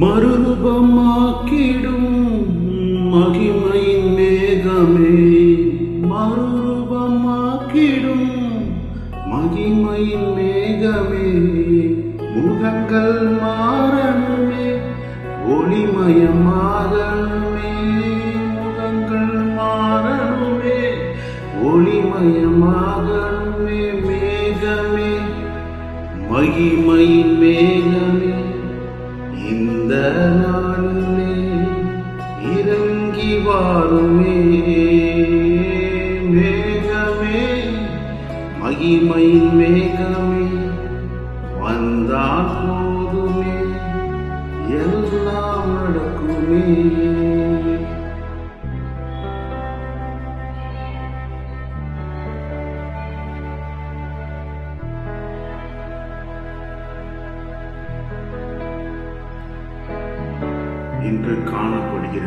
மறுரூபமாக்கிடும் மகிமையின் மேகமே, மறுரூபமாக்கிடும் மகிமையின் மேகமே, முகங்கள் மாறணுமே, ஒளிமயமாகணுமே, முகங்கள் மாறணுமே, ஒளிமயமாகணுமே, மேகமே, மகிமையின் மேகமே, இந்த நாளிலே இறங்கி வாருமே, மேகமே, மகிமையின் மேகமே, வந்தால் போதுமே, எல்லாம் நடக்குமே. இன்று காணப்படுகிற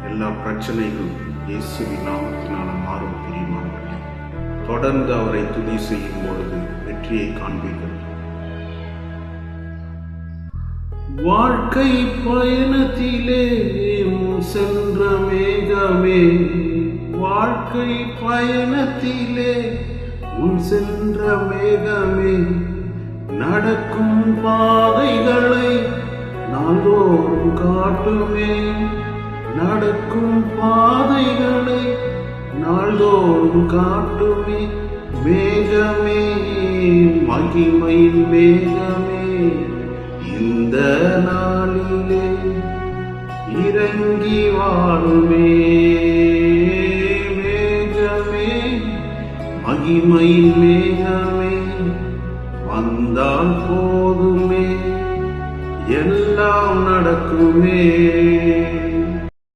எல்லா பிரச்சனைகளும் இயேசுவின் நாமத்தினால மாறும். பிரியமானவர்களே, தொடர்ந்து அவரை துதி செய்யும் பொழுது வெற்றியை காண்பீர்கள். வாழ்க்கை பயணத்திலே சென்ற மேகமே, வாழ்க்கை பயணத்திலே சென்ற மேகமே, நடக்கும் பாதைகளை நாள்தோறும் காட்டுமே, நடக்கும் பாதைகளை நாள்தோறும் காட்டுமே, மேகமே, மகிமையின் மேகமே, இந்த நாளிலே இறங்கி வாருமே, மேகமே, மகிமையின் மேகமே, வந்தால் போதுமே, எல்லாம் நடக்குமே.